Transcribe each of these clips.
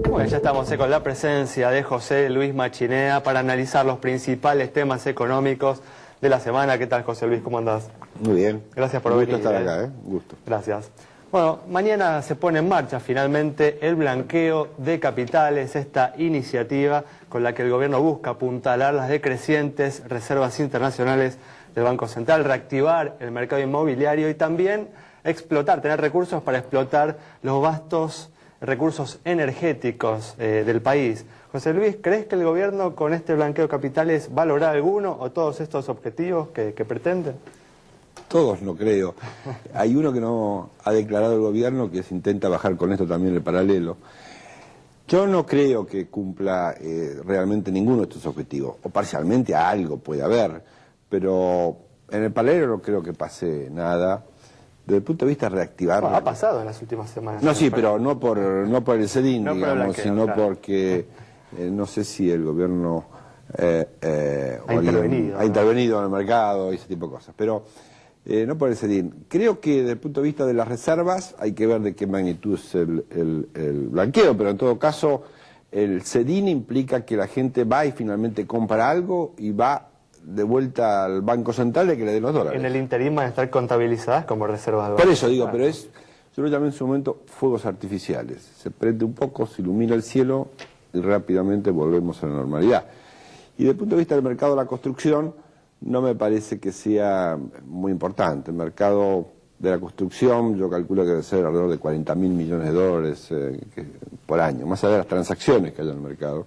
Bueno, ya estamos con la presencia de José Luis Machinea para analizar los principales temas económicos de la semana. ¿Qué tal, José Luis? ¿Cómo andás? Muy bien. Gracias por venir. Un gusto estar acá, Un gusto. Gracias. Bueno, mañana se pone en marcha finalmente el blanqueo de capitales, esta iniciativa con la que el gobierno busca apuntalar las decrecientes reservas internacionales del Banco Central, reactivar el mercado inmobiliario y también explotar, tener recursos para explotar los vastos recursos energéticos del país. José Luis, ¿crees que el gobierno con este blanqueo de capitales va a lograr alguno o todos estos objetivos que pretende? Todos no creo. Hay uno que no ha declarado el gobierno, que intenta bajar con esto también el paralelo. Yo no creo que cumpla realmente ninguno de estos objetivos, o parcialmente algo puede haber, pero en el paralelo no creo que pase nada. Desde el punto de vista de reactivar... Bueno, ha pasado en las últimas semanas. No, sí, pero no por el CEDIN, no digamos, blanqueo, sino claro. porque no sé si el gobierno ha intervenido en el mercado y ese tipo de cosas, pero no por el CEDIN. Creo que desde el punto de vista de las reservas hay que ver de qué magnitud es el blanqueo, pero en todo caso el CEDIN implica que la gente va y finalmente compra algo y va de vuelta al Banco Central de que le den los dólares. En el interín van a estar contabilizadas como reservas del banco. Por eso digo, pero yo lo llamé en su momento fuegos artificiales. Se prende un poco, se ilumina el cielo y rápidamente volvemos a la normalidad. Y desde el punto de vista del mercado de la construcción, no me parece que sea muy importante. El mercado de la construcción, yo calculo que debe ser alrededor de 40.000 millones de dólares por año, más allá de las transacciones que hay en el mercado.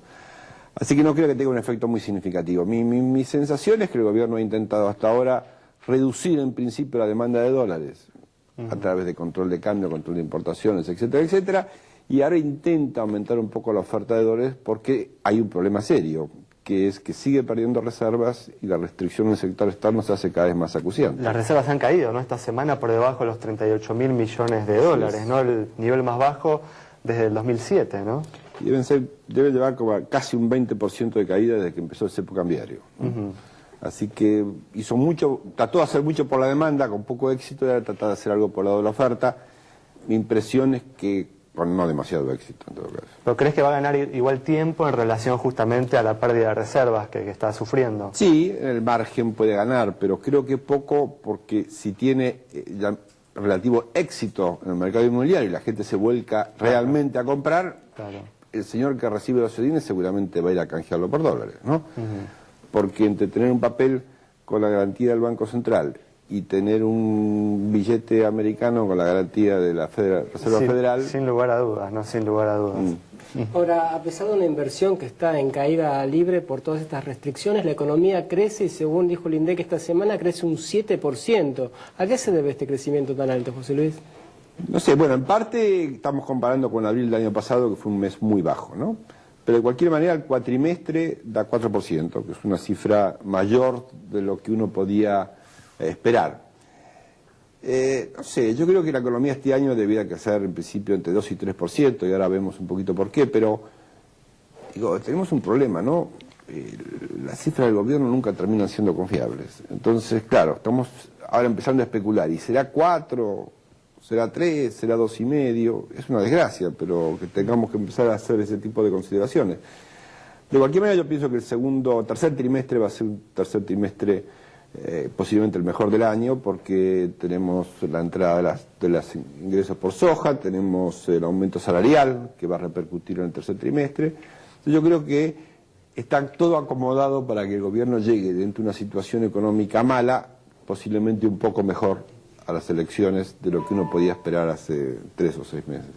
Así que no creo que tenga un efecto muy significativo. Mi sensación es que el gobierno ha intentado hasta ahora reducir en principio la demanda de dólares a través de control de cambio, control de importaciones, etcétera, etcétera, y ahora intenta aumentar un poco la oferta de dólares porque hay un problema serio, que es que sigue perdiendo reservas y la restricción en el sector externo se hace cada vez más acuciante. Las reservas han caído, ¿no? Esta semana por debajo de los 38.000 millones de dólares, ¿no? El nivel más bajo desde el 2007, ¿no? Y debe llevar como casi un 20% de caída desde que empezó el cepo cambiario. Así que trató de hacer mucho por la demanda, con poco éxito, y ahora tratar de hacer algo por el lado de la oferta. Mi impresión es que con no demasiado éxito en todo caso. ¿Pero crees que va a ganar igual tiempo en relación justamente a la pérdida de reservas que está sufriendo? Sí, en el margen puede ganar, pero creo que poco, porque si tiene ya relativo éxito en el mercado inmobiliario y la gente se vuelca realmente a comprar, el señor que recibe los CEDINes seguramente va a ir a canjearlo por dólares, ¿no? Porque entre tener un papel con la garantía del Banco Central y tener un billete americano con la garantía de la Reserva Federal... Sin lugar a dudas, ¿no? Sin lugar a dudas. Ahora, a pesar de una inversión que está en caída libre por todas estas restricciones, la economía crece y según dijo el INDEC esta semana crece un 7%. ¿A qué se debe este crecimiento tan alto, José Luis? No sé, bueno, en parte estamos comparando con abril del año pasado, que fue un mes muy bajo, ¿no? Pero de cualquier manera el cuatrimestre da 4%, que es una cifra mayor de lo que uno podía esperar. No sé, yo creo que la economía este año debía crecer en principio entre 2 y 3%, y ahora vemos un poquito por qué, pero digo, tenemos un problema, ¿no? Las cifras del gobierno nunca terminan siendo confiables. Entonces, claro, estamos ahora empezando a especular, ¿y será 4%? ¿Será 3? ¿Será 2,5? Es una desgracia, pero que tengamos que empezar a hacer ese tipo de consideraciones. De cualquier manera, yo pienso que el tercer trimestre va a ser un tercer trimestre posiblemente el mejor del año, porque tenemos la entrada de los ingresos por soja, tenemos el aumento salarial que va a repercutir en el tercer trimestre. Entonces, yo creo que está todo acomodado para que el gobierno llegue dentro de una situación económica mala, posiblemente un poco mejor a las elecciones de lo que uno podía esperar hace 3 o 6 meses.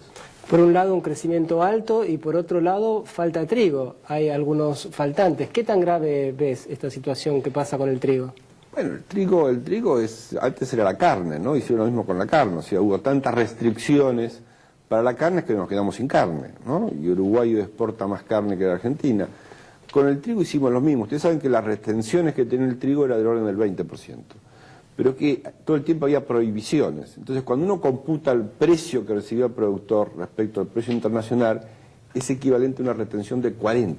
Por un lado un crecimiento alto y por otro lado falta trigo. Hay algunos faltantes. ¿Qué tan grave ves esta situación que pasa con el trigo? Bueno, el trigo antes era la carne, ¿no? Hicieron lo mismo con la carne, o sea, hubo tantas restricciones para la carne que nos quedamos sin carne, ¿no? Y Uruguay exporta más carne que la Argentina. Con el trigo hicimos lo mismo. Ustedes saben que las retenciones que tenía el trigo era del orden del 20%. Pero que todo el tiempo había prohibiciones. Entonces, cuando uno computa el precio que recibía el productor respecto al precio internacional, es equivalente a una retención de 40%.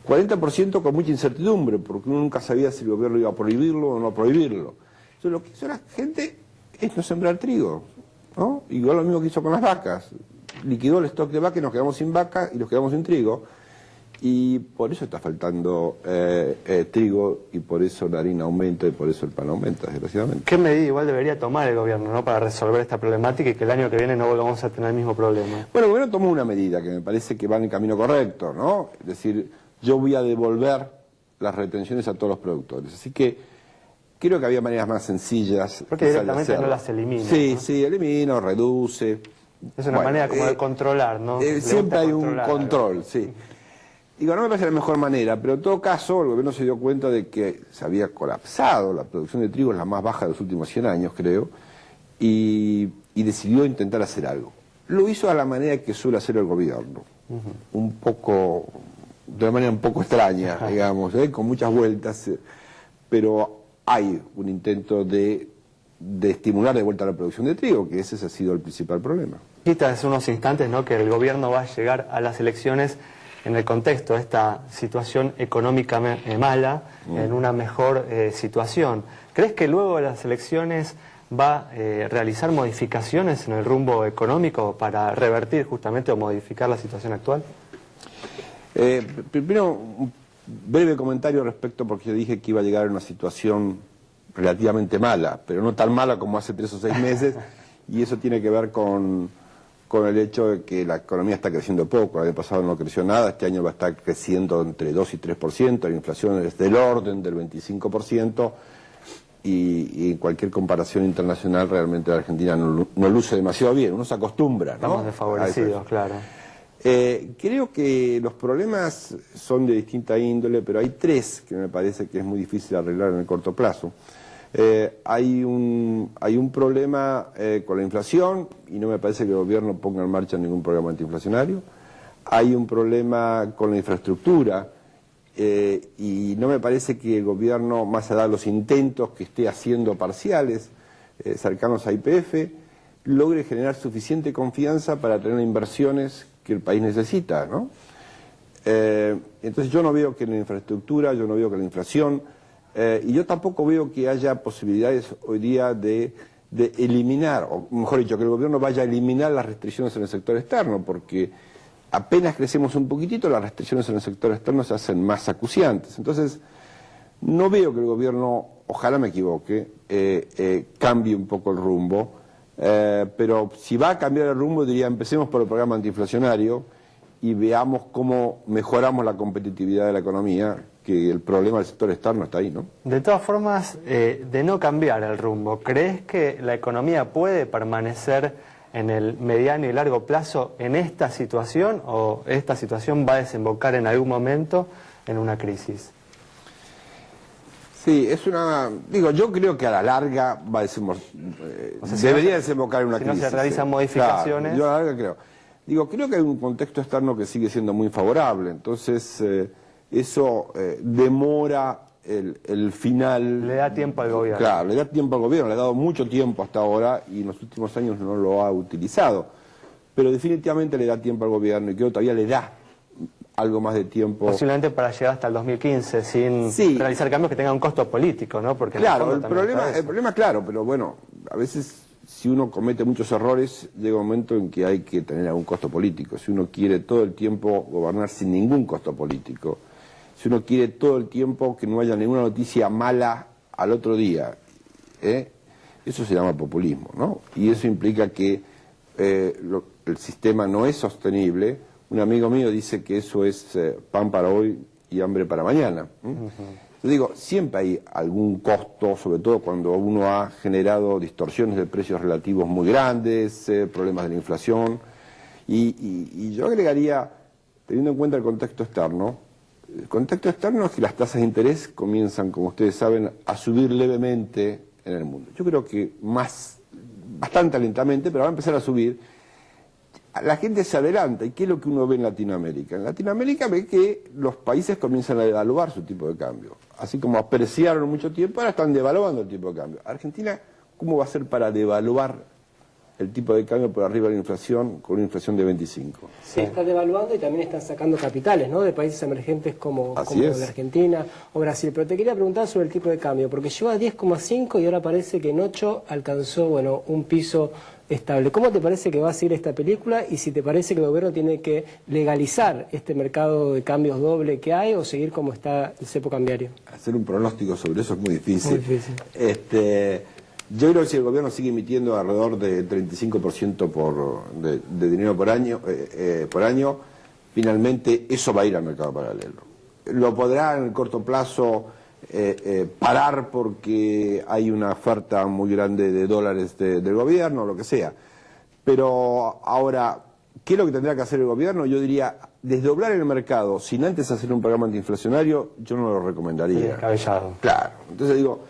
40% con mucha incertidumbre, porque uno nunca sabía si el gobierno iba a prohibirlo o no prohibirlo. Entonces, lo que hizo la gente es no sembrar trigo, ¿no? Igual lo mismo que hizo con las vacas. liquidó el stock de vaca y nos quedamos sin vaca y nos quedamos sin trigo. Y por eso está faltando trigo y por eso la harina aumenta y por eso el pan aumenta, desgraciadamente. ¿Qué medida igual debería tomar el gobierno, ¿no?, para resolver esta problemática y que el año que viene no volvamos a tener el mismo problema? Bueno, el gobierno tomó una medida que me parece que va en el camino correcto, ¿no? Es decir, yo voy a devolver las retenciones a todos los productores. Así que creo que había maneras más sencillas. Porque directamente no las elimina. Sí, ¿no? sí, elimino, reduce. Es una manera como de controlar, ¿no? Siempre hay un control, sí. Digo, no me parece la mejor manera, pero en todo caso el gobierno se dio cuenta de que se había colapsado, la producción de trigo es la más baja de los últimos 100 años, creo, y decidió intentar hacer algo. Lo hizo a la manera que suele hacer el gobierno, un poco, de una manera un poco extraña, digamos, con muchas vueltas, pero hay un intento de estimular de vuelta la producción de trigo, que ese ha sido el principal problema. Dijiste hace unos instantes, ¿no?, que el gobierno va a llegar a las elecciones en el contexto de esta situación económica mala, en una mejor situación. ¿Crees que luego de las elecciones va a realizar modificaciones en el rumbo económico para revertir justamente o modificar la situación actual? Primero, un breve comentario respecto, porque yo dije que iba a llegar a una situación relativamente mala, pero no tan mala como hace 3 o 6 meses, y eso tiene que ver con el hecho de que la economía está creciendo poco. El año pasado no creció nada, este año va a estar creciendo entre 2 y 3%, la inflación es del orden del 25%, y en cualquier comparación internacional realmente la Argentina no luce demasiado bien, uno se acostumbra, ¿no? Estamos desfavorecidos, claro. Creo que los problemas son de distinta índole, pero hay 3 que me parece que es muy difícil arreglar en el corto plazo. Hay un problema con la inflación y no me parece que el gobierno ponga en marcha ningún programa antiinflacionario. Hay un problema con la infraestructura y no me parece que el gobierno, más allá de los intentos que esté haciendo parciales, cercanos a YPF, logre generar suficiente confianza para tener inversiones que el país necesita, ¿no? Entonces yo no veo que la infraestructura, yo no veo que la inflación, y yo tampoco veo que haya posibilidades hoy día de eliminar, o mejor dicho, que el gobierno vaya a eliminar las restricciones en el sector externo, porque apenas crecemos un poquitito, las restricciones en el sector externo se hacen más acuciantes. Entonces, no veo que el gobierno, ojalá me equivoque, cambie un poco el rumbo, pero si va a cambiar el rumbo, diría, empecemos por el programa antiinflacionario y veamos cómo mejoramos la competitividad de la economía, que el problema del sector externo está ahí, ¿no? De todas formas, de no cambiar el rumbo, ¿crees que la economía puede permanecer en el mediano y largo plazo en esta situación o esta situación va a desembocar en algún momento en una crisis? Sí, yo creo que a la larga va a debería desembocar en una crisis. Si no se realizan modificaciones. Claro, yo a la larga creo que hay un contexto externo que sigue siendo muy favorable, entonces eso demora el final. Le da tiempo al gobierno. Claro, le da tiempo al gobierno, le ha dado mucho tiempo hasta ahora y en los últimos años no lo ha utilizado, pero definitivamente le da tiempo al gobierno y creo que todavía le da algo más de tiempo. Posiblemente para llegar hasta el 2015 sin realizar cambios que tengan un costo político, ¿no? Porque claro, el problema claro, pero bueno, a veces si uno comete muchos errores, llega un momento en que hay que tener algún costo político. Si uno quiere todo el tiempo gobernar sin ningún costo político, si uno quiere todo el tiempo que no haya ninguna noticia mala al otro día, eso se llama populismo, ¿no? Y eso implica que el sistema no es sostenible. Un amigo mío dice que eso es pan para hoy y hambre para mañana. Yo digo, siempre hay algún costo, sobre todo cuando uno ha generado distorsiones de precios relativos muy grandes, problemas de la inflación, y yo agregaría, teniendo en cuenta el contexto externo es que las tasas de interés comienzan, como ustedes saben, a subir levemente en el mundo. Yo creo que bastante lentamente, pero va a empezar a subir. La gente se adelanta, ¿y qué es lo que uno ve en Latinoamérica? En Latinoamérica ve que los países comienzan a devaluar su tipo de cambio. Así como apreciaron mucho tiempo, ahora están devaluando el tipo de cambio. Argentina, ¿cómo va a ser para devaluar el tipo de cambio por arriba de la inflación, con una inflación de 25. Se está devaluando y también están sacando capitales, ¿no?, de países emergentes como de Argentina o Brasil. Pero te quería preguntar sobre el tipo de cambio, porque llegó a 10,5 y ahora parece que en 8 alcanzó, bueno, un piso estable. ¿Cómo te parece que va a seguir esta película y si te parece que el gobierno tiene que legalizar este mercado de cambios doble que hay o seguir como está el cepo cambiario? Hacer un pronóstico sobre eso es muy difícil. Muy difícil. Yo creo que si el gobierno sigue emitiendo alrededor del 35% de dinero por año, finalmente eso va a ir al mercado paralelo. Lo podrá en el corto plazo parar porque hay una oferta muy grande de dólares del gobierno, lo que sea. Pero ahora, ¿qué es lo que tendrá que hacer el gobierno? Yo diría, desdoblar el mercado sin antes hacer un programa antiinflacionario, yo no lo recomendaría. Descabellado. Claro. Entonces digo,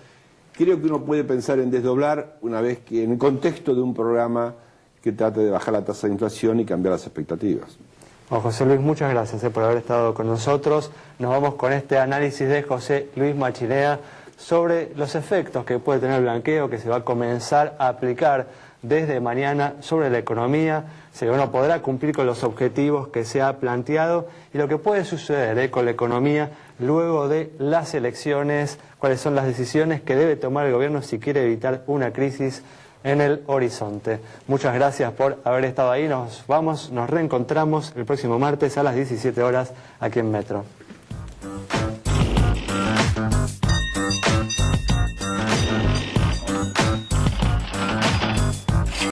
creo que uno puede pensar en desdoblar una vez que en el contexto de un programa que trate de bajar la tasa de inflación y cambiar las expectativas. Bueno, José Luis, muchas gracias por haber estado con nosotros. Nos vamos con este análisis de José Luis Machinea sobre los efectos que puede tener el blanqueo que se va a comenzar a aplicar desde mañana sobre la economía. Si el gobierno podrá cumplir con los objetivos que se ha planteado y lo que puede suceder con la economía luego de las elecciones, cuáles son las decisiones que debe tomar el gobierno si quiere evitar una crisis en el horizonte. Muchas gracias por haber estado ahí. Nos reencontramos el próximo martes a las 17 horas aquí en Metro.